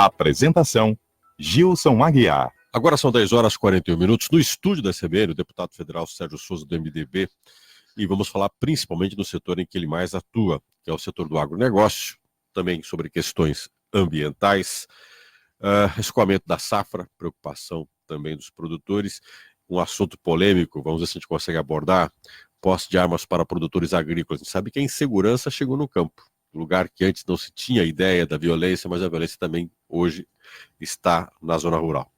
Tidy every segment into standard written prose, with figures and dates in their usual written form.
Apresentação: Gilson Aguiar. Agora são 10 horas e 41 minutos. No estúdio da CBN, o deputado federal Sérgio Souza, do MDB, e vamos falar principalmente do setor em que ele mais atua, que é o setor do agronegócio, também sobre questões ambientais, escoamento da safra, preocupação também dos produtores, um assunto polêmico, vamos ver se a gente consegue abordar, posse de armas para produtores agrícolas. A gente sabe que a insegurança chegou no campo, lugar que antes não se tinha ideia da violência, mas a violência também hoje está na zona rural.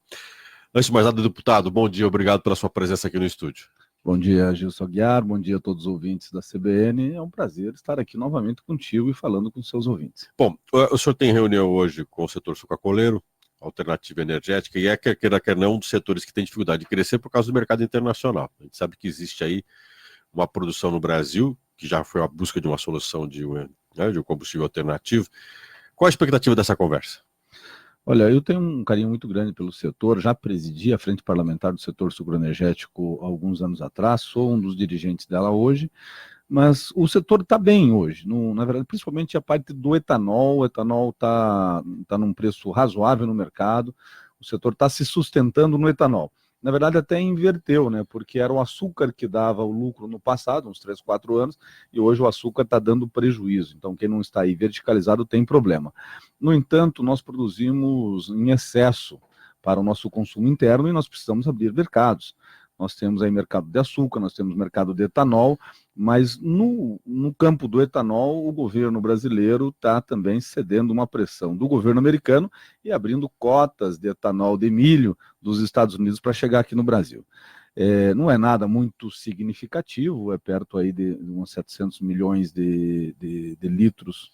Antes de mais nada, deputado, bom dia, obrigado pela sua presença aqui no estúdio. Bom dia, Gilson Aguiar, bom dia a todos os ouvintes da CBN. É um prazer estar aqui novamente contigo e falando com seus ouvintes. Bom, o senhor tem reunião hoje com o setor sucacoleiro, alternativa energética, e quer queira, quer não, um dos setores que tem dificuldade de crescer por causa do mercado internacional. A gente sabe que existe aí uma produção no Brasil, que já foi a busca de uma solução de um combustível alternativo. Qual a expectativa dessa conversa? Olha, eu tenho um carinho muito grande pelo setor, já presidi a frente parlamentar do setor sucroenergético há alguns anos atrás, sou um dos dirigentes dela hoje, mas o setor está bem hoje, na verdade, principalmente a parte do etanol. O etanol está num preço razoável no mercado, o setor está se sustentando no etanol. Na verdade, até inverteu, né? Porque era o açúcar que dava o lucro no passado, uns 3, 4 anos, e hoje o açúcar está dando prejuízo. Então, quem não está aí verticalizado tem problema. No entanto, nós produzimos em excesso para o nosso consumo interno e nós precisamos abrir mercados. Nós temos aí mercado de açúcar, nós temos mercado de etanol, mas no campo do etanol, o governo brasileiro está também cedendo uma pressão do governo americano e abrindo cotas de etanol de milho dos Estados Unidos para chegar aqui no Brasil. Não é nada muito significativo, é perto aí de uns 700 milhões de litros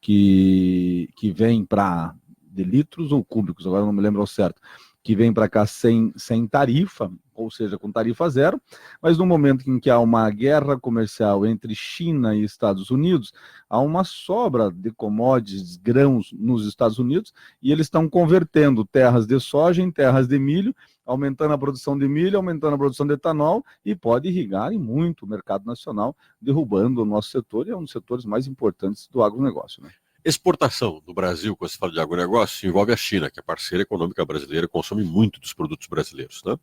que vem para... de litros ou cúbicos, agora não me lembro ao certo, que vem para cá sem tarifa, ou seja, com tarifa zero, mas no momento em que há uma guerra comercial entre China e Estados Unidos, há uma sobra de commodities, grãos nos Estados Unidos, e eles estão convertendo terras de soja em terras de milho, aumentando a produção de milho, aumentando a produção de etanol, e pode irrigar em muito o mercado nacional, derrubando o nosso setor, e é um dos setores mais importantes do agronegócio, né? Exportação do Brasil, quando se fala de agronegócio, envolve a China, que é parceira econômica brasileira, consome muito dos produtos brasileiros, né?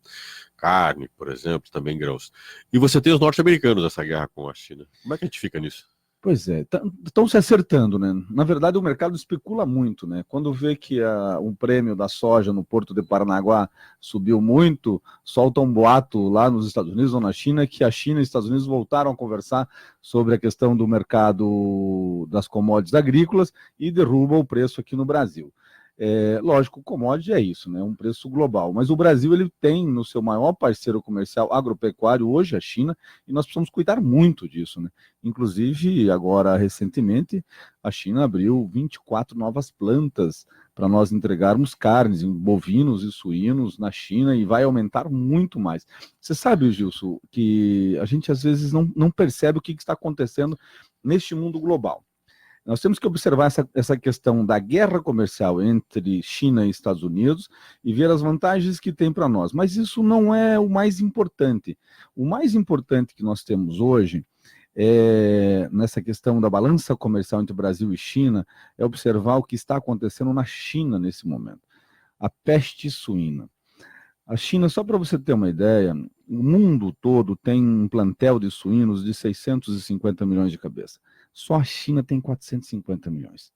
Carne, por exemplo, também grãos. E você tem os norte-americanos nessa guerra com a China. Como é que a gente fica nisso? Pois é, estão se acertando, né? Na verdade, o mercado especula muito, né? Quando vê que um prêmio da soja no Porto de Paranaguá subiu muito, solta um boato lá nos Estados Unidos ou na China que a China e os Estados Unidos voltaram a conversar sobre a questão do mercado das commodities agrícolas e derruba o preço aqui no Brasil. Lógico, o commodity é isso, né? Um preço global. Mas o Brasil ele tem no seu maior parceiro comercial agropecuário hoje a China, e nós precisamos cuidar muito disso, né? Inclusive, agora recentemente, a China abriu 24 novas plantas para nós entregarmos carnes, bovinos e suínos na China, e vai aumentar muito mais. Você sabe, Gilson, que a gente às vezes não percebe o que está acontecendo neste mundo global. Nós temos que observar essa questão da guerra comercial entre China e Estados Unidos e ver as vantagens que tem para nós. Mas isso não é o mais importante. O mais importante que nós temos hoje, nessa questão da balança comercial entre Brasil e China, é observar o que está acontecendo na China nesse momento. A peste suína. A China, só para você ter uma ideia, o mundo todo tem um plantel de suínos de 650 milhões de cabeças. Só a China tem 450 milhões.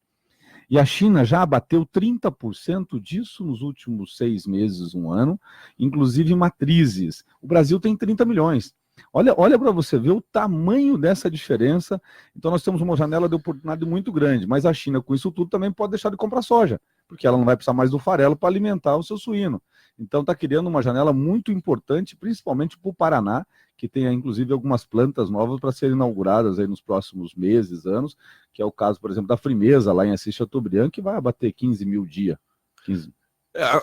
E a China já abateu 30% disso nos últimos 6 meses, 1 ano, inclusive matrizes. O Brasil tem 30 milhões. Olha para você ver o tamanho dessa diferença. Então nós temos uma janela de oportunidade muito grande, mas a China com isso tudo também pode deixar de comprar soja, porque ela não vai precisar mais do farelo para alimentar o seu suíno. Então está criando uma janela muito importante, principalmente para o Paraná, que tem inclusive algumas plantas novas para serem inauguradas aí nos próximos meses, anos, que é o caso, por exemplo, da Frimeza, lá em Assis Chateaubriand, que vai abater 15 mil dia. 15.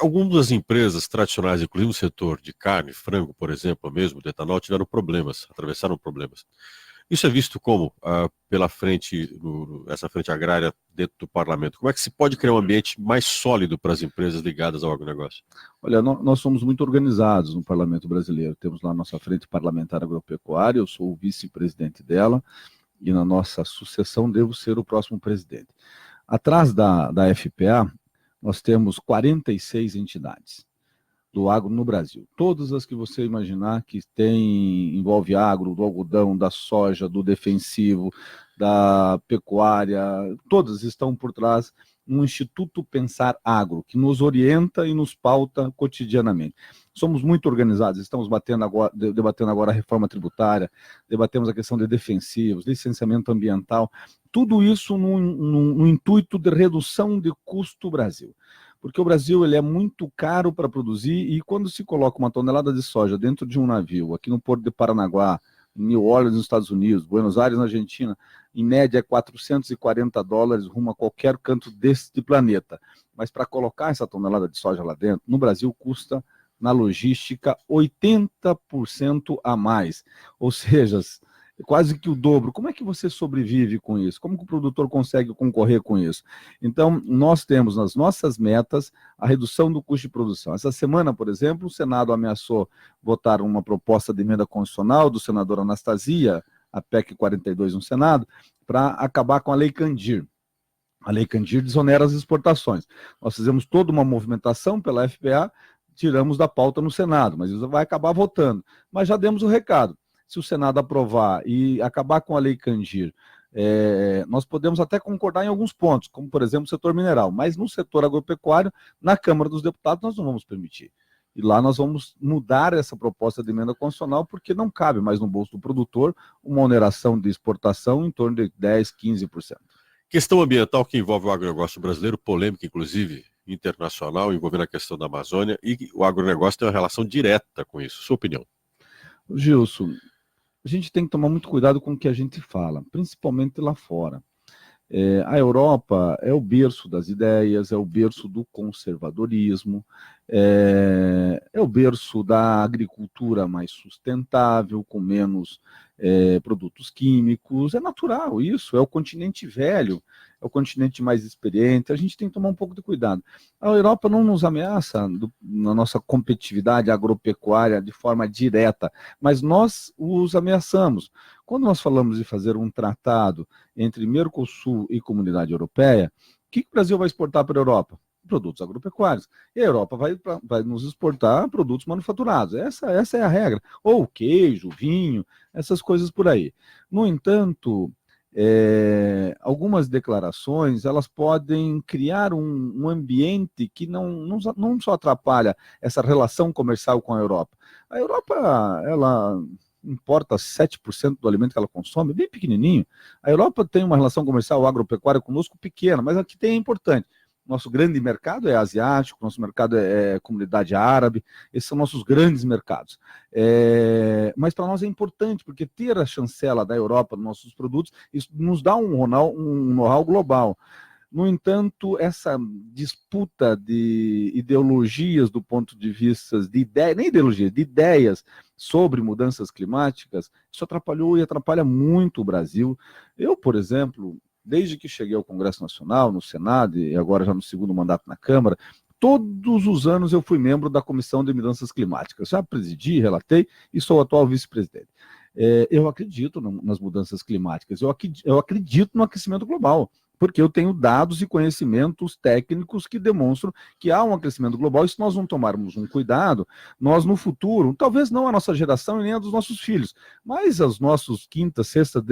Algumas das empresas tradicionais, inclusive no setor de carne, frango, por exemplo, mesmo, do etanol, tiveram problemas, atravessaram problemas. Isso é visto como, pela frente, essa frente agrária dentro do parlamento? Como é que se pode criar um ambiente mais sólido para as empresas ligadas ao agronegócio? Olha, nós somos muito organizados no parlamento brasileiro. Temos lá a nossa frente parlamentar agropecuária, eu sou o vice-presidente dela, e na nossa sucessão devo ser o próximo presidente. Atrás da FPA, nós temos 46 entidades do agro no Brasil. Todas as que você imaginar que envolve agro, do algodão, da soja, do defensivo, da pecuária, todas estão por trás no Instituto Pensar Agro, que nos orienta e nos pauta cotidianamente. Somos muito organizados, estamos debatendo agora a reforma tributária, debatemos a questão de defensivos, licenciamento ambiental, tudo isso no intuito de redução de custo Brasil. Porque o Brasil ele é muito caro para produzir e quando se coloca uma tonelada de soja dentro de um navio, aqui no Porto de Paranaguá, em New Orleans, nos Estados Unidos, Buenos Aires, na Argentina, em média é $440 rumo a qualquer canto deste planeta. Mas para colocar essa tonelada de soja lá dentro, no Brasil custa, na logística, 80% a mais. Ou seja, quase que o dobro. Como é que você sobrevive com isso? Como que o produtor consegue concorrer com isso? Então, nós temos nas nossas metas a redução do custo de produção. Essa semana, por exemplo, o Senado ameaçou votar uma proposta de emenda constitucional do senador Anastasia, a PEC 42 no Senado, para acabar com a Lei Candir. A Lei Candir desonera as exportações. Nós fizemos toda uma movimentação pela FPA, tiramos da pauta no Senado, mas isso vai acabar votando. Mas já demos o recado. Se o Senado aprovar e acabar com a Lei Candir, nós podemos até concordar em alguns pontos, como, por exemplo, o setor mineral, mas no setor agropecuário, na Câmara dos Deputados, nós não vamos permitir. E lá nós vamos mudar essa proposta de emenda constitucional, porque não cabe mais no bolso do produtor uma oneração de exportação em torno de 10%, 15%. Questão ambiental que envolve o agronegócio brasileiro, polêmica, inclusive, internacional, envolvendo a questão da Amazônia, e o agronegócio tem uma relação direta com isso. Sua opinião? Gilson, a gente tem que tomar muito cuidado com o que a gente fala, principalmente lá fora. A Europa é o berço das ideias, é o berço do conservadorismo, é o berço da agricultura mais sustentável, com menos produtos químicos. É natural isso, é o continente velho, é o continente mais experiente. A gente tem que tomar um pouco de cuidado. A Europa não nos ameaça na nossa competitividade agropecuária de forma direta, mas nós os ameaçamos. Quando nós falamos de fazer um tratado entre Mercosul e Comunidade Europeia, o que o Brasil vai exportar para a Europa? Produtos agropecuários. E a Europa vai nos exportar produtos manufaturados. Essa é a regra. Ou queijo, vinho, essas coisas por aí. No entanto, algumas declarações elas podem criar um ambiente que não só atrapalha essa relação comercial com a Europa. A Europa, ela importa 7% do alimento que ela consome, bem pequenininho. A Europa tem uma relação comercial agropecuária conosco pequena, mas aqui tem é importante. Nosso grande mercado é asiático, nosso mercado é comunidade árabe, esses são nossos grandes mercados. Mas para nós é importante, porque ter a chancela da Europa nos nossos produtos, isso nos dá um know-how global. No entanto, essa disputa de ideologias do ponto de vista de ideias, nem ideologia, de ideias sobre mudanças climáticas, isso atrapalhou e atrapalha muito o Brasil. Eu, por exemplo, desde que cheguei ao Congresso Nacional, no Senado, e agora já no segundo mandato na Câmara, todos os anos eu fui membro da Comissão de Mudanças Climáticas. Já presidi, relatei e sou o atual vice-presidente. Eu acredito nas mudanças climáticas, eu acredito no aquecimento global, porque eu tenho dados e conhecimentos técnicos que demonstram que há um aquecimento global, e se nós não tomarmos um cuidado, nós no futuro, talvez não a nossa geração e nem a dos nossos filhos, mas as nossas quinta, sexta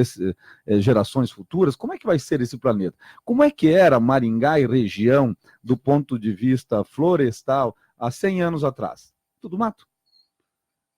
gerações futuras, como é que vai ser esse planeta? Como é que era Maringá e região do ponto de vista florestal há 100 anos atrás? Tudo mato,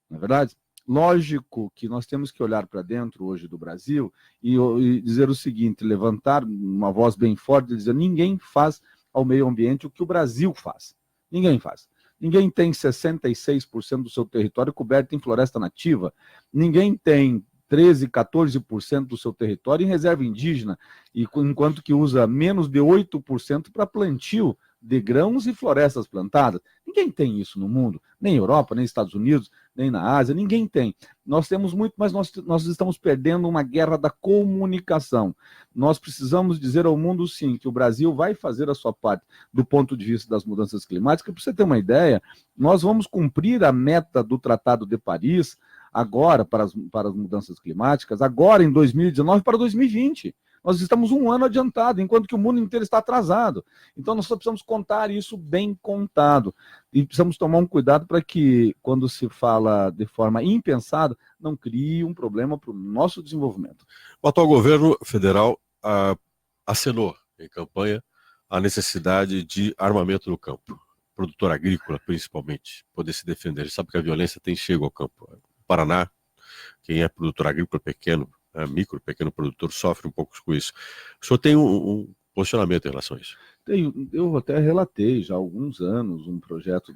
não é verdade? Lógico que nós temos que olhar para dentro hoje do Brasil e dizer o seguinte, levantar uma voz bem forte e dizer, ninguém faz ao meio ambiente o que o Brasil faz. Ninguém faz. Ninguém tem 66% do seu território coberto em floresta nativa. Ninguém tem 13%, 14% do seu território em reserva indígena, enquanto que usa menos de 8% para plantio de grãos e florestas plantadas. Ninguém tem isso no mundo, nem Europa, nem Estados Unidos, nem na Ásia, ninguém tem. Nós temos muito, mas nós estamos perdendo uma guerra da comunicação. Nós precisamos dizer ao mundo, sim, que o Brasil vai fazer a sua parte do ponto de vista das mudanças climáticas. Para você ter uma ideia, nós vamos cumprir a meta do Tratado de Paris agora para as mudanças climáticas, agora em 2019 para 2020. Nós estamos um ano adiantado, enquanto que o mundo inteiro está atrasado. Então nós só precisamos contar isso bem contado. E precisamos tomar um cuidado para que, quando se fala de forma impensada, não crie um problema para o nosso desenvolvimento. O atual governo federal acenou em campanha a necessidade de armamento no campo. Produtor agrícola, principalmente, poder se defender. A gente sabe que a violência tem chego ao campo. No Paraná, quem é produtor agrícola pequeno, pequeno produtor, sofre um pouco com isso. O senhor tem um posicionamento em relação a isso? Eu até relatei já há alguns anos um projeto,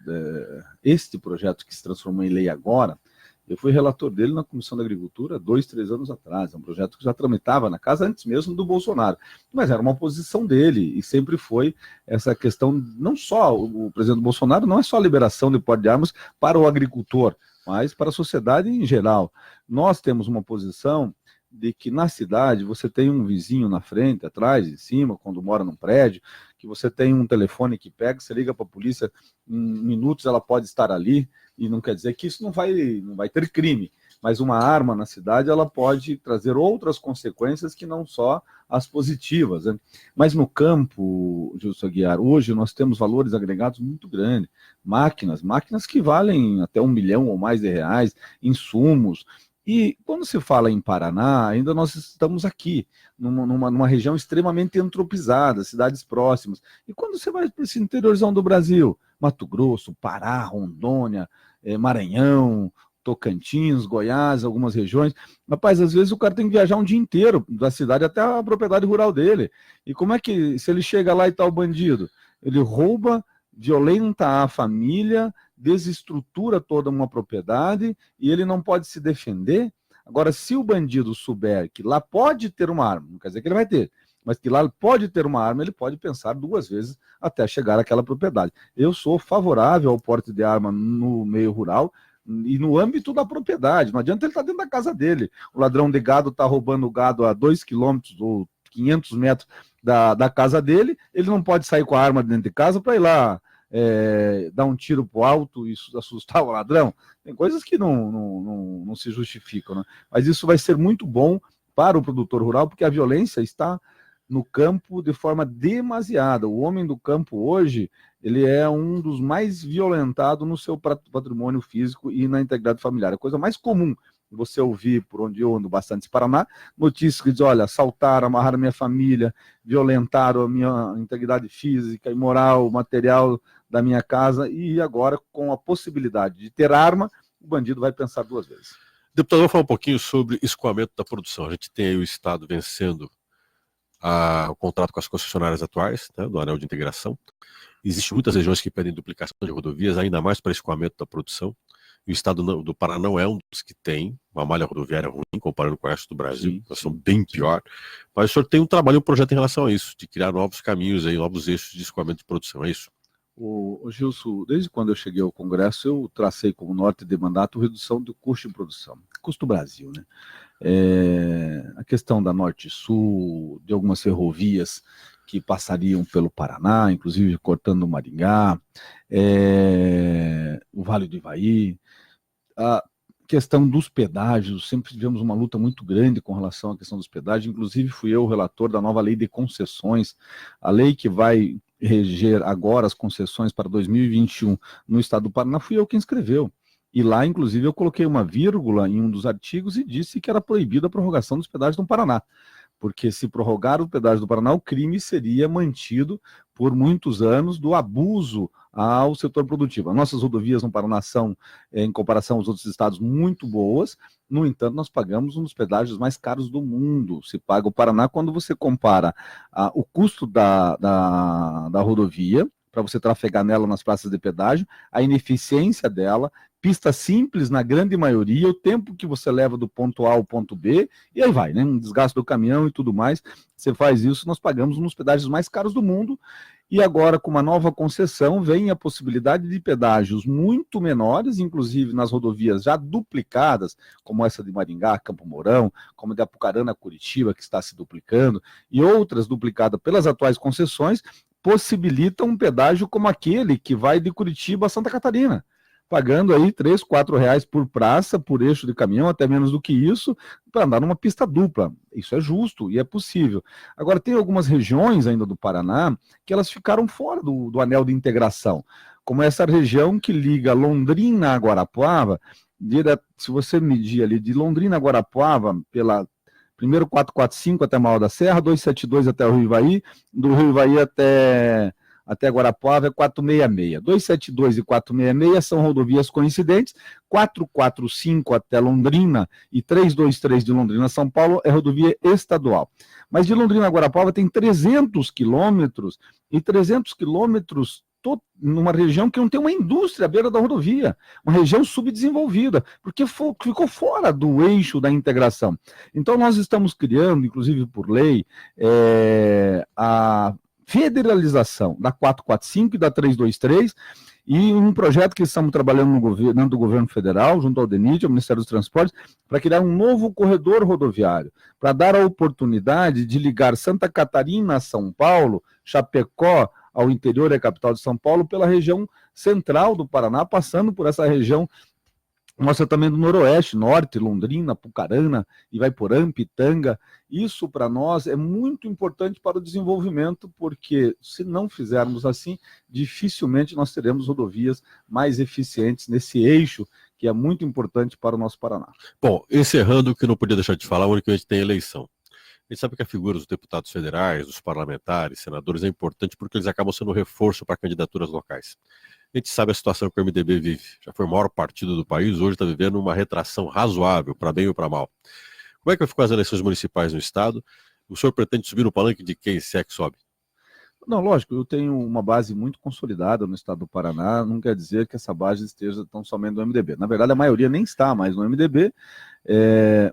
este projeto que se transformou em lei agora. Eu fui relator dele na Comissão da Agricultura 2, 3 anos atrás. É um projeto que já tramitava na casa antes mesmo do Bolsonaro. Mas era uma posição dele e sempre foi essa questão, não só o presidente Bolsonaro, não é só a liberação de porte de armas para o agricultor, mas para a sociedade em geral. Nós temos uma posição de que na cidade você tem um vizinho na frente, atrás, em cima, quando mora num prédio, que você tem um telefone que pega, você liga para a polícia, em minutos ela pode estar ali, e não quer dizer que isso não vai ter crime, mas uma arma na cidade ela pode trazer outras consequências que não só as positivas, né? Mas no campo, Gilson Aguiar, hoje nós temos valores agregados muito grandes, máquinas que valem até R$1 milhão ou mais de reais, insumos. E quando se fala em Paraná, ainda nós estamos aqui, numa região extremamente entropizada, cidades próximas. E quando você vai para esse interiorzão do Brasil, Mato Grosso, Pará, Rondônia, Maranhão, Tocantins, Goiás, algumas regiões, rapaz, às vezes o cara tem que viajar um dia inteiro da cidade até a propriedade rural dele. E como é que, se ele chega lá e está o bandido? Ele rouba, violenta a família, desestrutura toda uma propriedade e ele não pode se defender. Agora, se o bandido souber que lá pode ter uma arma, não quer dizer que ele vai ter, mas que lá pode ter uma arma, ele pode pensar 2 vezes até chegar àquela propriedade. Eu sou favorável ao porte de arma no meio rural e no âmbito da propriedade. Não adianta ele estar dentro da casa dele. O ladrão de gado está roubando o gado a 2 quilômetros ou 500 metros da casa dele, ele não pode sair com a arma dentro de casa para ir lá dar um tiro pro alto e assustar o ladrão. Tem coisas que não se justificam, né? Mas isso vai ser muito bom para o produtor rural, porque a violência está no campo de forma demasiada. O homem do campo hoje, ele é um dos mais violentados no seu patrimônio físico e na integridade familiar. A coisa mais comum você ouvir, por onde eu ando bastante, Paraná, notícias que dizem, olha, assaltaram, amarraram a minha família, violentaram a minha integridade física e moral, material da minha casa, e agora, com a possibilidade de ter arma, o bandido vai pensar 2 vezes. Deputado, vamos falar um pouquinho sobre escoamento da produção. A gente tem aí o Estado vencendo o contrato com as concessionárias atuais, né, do anel de integração. Existem muitas regiões que pedem duplicação de rodovias, ainda mais para escoamento da produção. E o estado do Paraná não é um dos que tem uma malha rodoviária ruim, comparando com o resto do Brasil. Nós somos bem pior. Mas o senhor tem um trabalho, um projeto em relação a isso, de criar novos caminhos, aí, novos eixos de escoamento de produção, é isso? O Gilson, desde quando eu cheguei ao Congresso, eu tracei como norte de mandato redução do custo de produção. Custo Brasil, né? A questão da Norte e Sul, de algumas ferrovias que passariam pelo Paraná, inclusive cortando o Maringá, o Vale do Ivaí, a questão dos pedágios, sempre tivemos uma luta muito grande com relação à questão dos pedágios, inclusive fui eu o relator da nova lei de concessões, a lei que vai reger agora as concessões para 2021 no estado do Paraná, fui eu quem escreveu. E lá, inclusive, eu coloquei uma vírgula em um dos artigos e disse que era proibida a prorrogação dos pedágios no Paraná. Porque se prorrogar o pedágio do Paraná, o crime seria mantido por muitos anos do abuso ao setor produtivo. As nossas rodovias no Paraná são, em comparação aos outros estados, muito boas. No entanto, nós pagamos um dos pedágios mais caros do mundo. Se paga o Paraná quando você compara o custo da rodovia, para você trafegar nela nas praças de pedágio, a ineficiência dela, pista simples na grande maioria, o tempo que você leva do ponto A ao ponto B, e aí vai, né? Um desgaste do caminhão e tudo mais. Você faz isso, nós pagamos um dos pedágios mais caros do mundo, e agora com uma nova concessão vem a possibilidade de pedágios muito menores, inclusive nas rodovias já duplicadas, como essa de Maringá, Campo Mourão, como de Apucarana, Curitiba, que está se duplicando, e outras duplicadas pelas atuais concessões, possibilitam um pedágio como aquele que vai de Curitiba a Santa Catarina. pagando aí R$3, R$4 por praça, por eixo de caminhão, até menos do que isso, para andar numa pista dupla. Isso é justo e é possível. Agora, tem algumas regiões ainda do Paraná que elas ficaram fora do anel de integração, como essa região que liga Londrina a Guarapuava. Se você medir ali de Londrina a Guarapuava, pela primeiro 445 até Mauá da Serra, 272 até o Rio Ivaí, do Rio Ivaí até Guarapuava é 466. 272 e 466 são rodovias coincidentes, 445 até Londrina e 323 de Londrina a São Paulo é rodovia estadual. Mas de Londrina a Guarapuava tem 300 quilômetros, e 300 quilômetros numa região que não tem uma indústria à beira da rodovia, uma região subdesenvolvida, porque ficou fora do eixo da integração. Então nós estamos criando, inclusive por lei, a federalização da 445 e da 323, e um projeto que estamos trabalhando dentro do governo federal, junto ao DENIT, ao Ministério dos Transportes, para criar um novo corredor rodoviário, para dar a oportunidade de ligar Santa Catarina a São Paulo, Chapecó ao interior da capital de São Paulo, pela região central do Paraná, passando por essa região nossa também do Noroeste, Norte, Londrina, Pucarana, Ivaiporã, Pitanga. Isso para nós é muito importante para o desenvolvimento, porque se não fizermos assim, dificilmente nós teremos rodovias mais eficientes nesse eixo, que é muito importante para o nosso Paraná. Bom, encerrando, o que não podia deixar de falar, unicamente tem eleição. A gente sabe que a figura dos deputados federais, dos parlamentares, senadores é importante porque eles acabam sendo um reforço para candidaturas locais. A gente sabe a situação que o MDB vive. Já foi o maior partido do país, hoje está vivendo uma retração razoável, para bem ou para mal. Como é que vai ficar as eleições municipais no estado? O senhor pretende subir no palanque de quem, se é que sobe? Não, lógico, eu tenho uma base muito consolidada no estado do Paraná, não quer dizer que essa base esteja tão somente no MDB. Na verdade, a maioria nem está mais no MDB,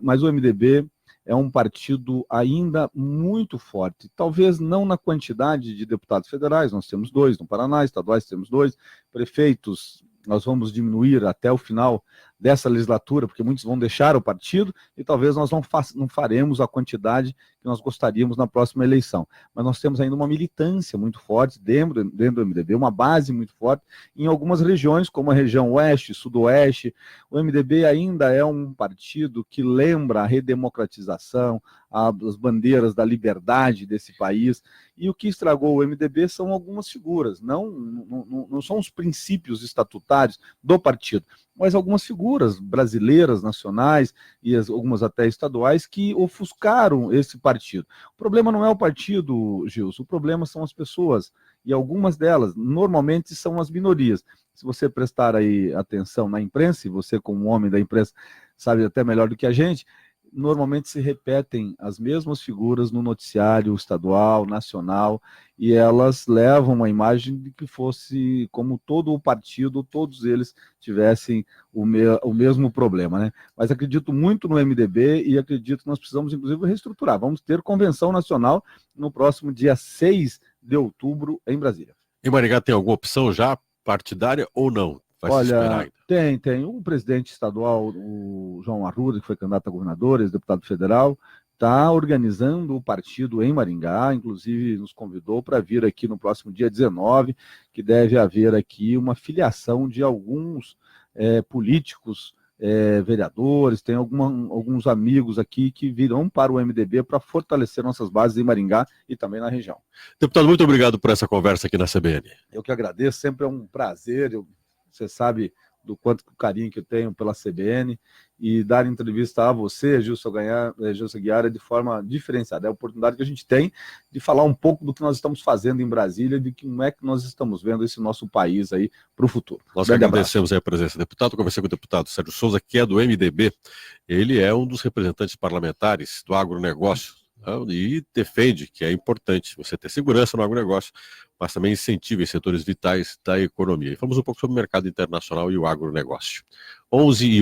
mas o MDB é um partido ainda muito forte, talvez não na quantidade de deputados federais, nós temos 2 no Paraná, estaduais temos 2, prefeitos nós vamos diminuir até o final dessa legislatura, porque muitos vão deixar o partido, e talvez nós não faremos a quantidade que nós gostaríamos na próxima eleição. Mas nós temos ainda uma militância muito forte dentro do MDB, uma base muito forte em algumas regiões, como a região oeste, sudoeste. O MDB ainda é um partido que lembra a redemocratização, as bandeiras da liberdade desse país, e o que estragou o MDB são algumas figuras, não são os princípios estatutários do partido, mas algumas figuras brasileiras, nacionais e algumas até estaduais que ofuscaram esse partido. O problema não é o partido, Gilson, o problema são as pessoas, e algumas delas normalmente são as minorias. Se você prestar aí atenção na imprensa, e você como homem da imprensa sabe até melhor do que a gente, normalmente se repetem as mesmas figuras no noticiário estadual, nacional, e elas levam uma imagem de que fosse como todo o partido, todos eles tivessem o mesmo problema, né? Mas acredito muito no MDB e acredito que nós precisamos, inclusive, reestruturar. Vamos ter convenção nacional no próximo dia 6 de outubro em Brasília. Em Maringá tem alguma opção já partidária ou não? Vai se esperar ainda. Tem. O presidente estadual, o João Arruda, que foi candidato a governador, ex-deputado federal, está organizando o partido em Maringá, inclusive nos convidou para vir aqui no próximo dia 19, que deve haver aqui uma filiação de alguns políticos, vereadores, tem alguns amigos aqui que virão para o MDB para fortalecer nossas bases em Maringá e também na região. Deputado, muito obrigado por essa conversa aqui na CBN. Eu que agradeço, sempre é um prazer, você sabe do quanto carinho que eu tenho pela CBN, e dar entrevista a você, Gilson Aguiar, de forma diferenciada. É a oportunidade que a gente tem de falar um pouco do que nós estamos fazendo em Brasília, de como é que nós estamos vendo esse nosso país aí para o futuro. Nós agradecemos aí a presença do deputado. Conversei com o deputado Sérgio Souza, que é do MDB. Ele é um dos representantes parlamentares do agronegócio, e defende que é importante você ter segurança no agronegócio, mas também incentiva em setores vitais da economia. E falamos um pouco sobre o mercado internacional e o agronegócio. 11h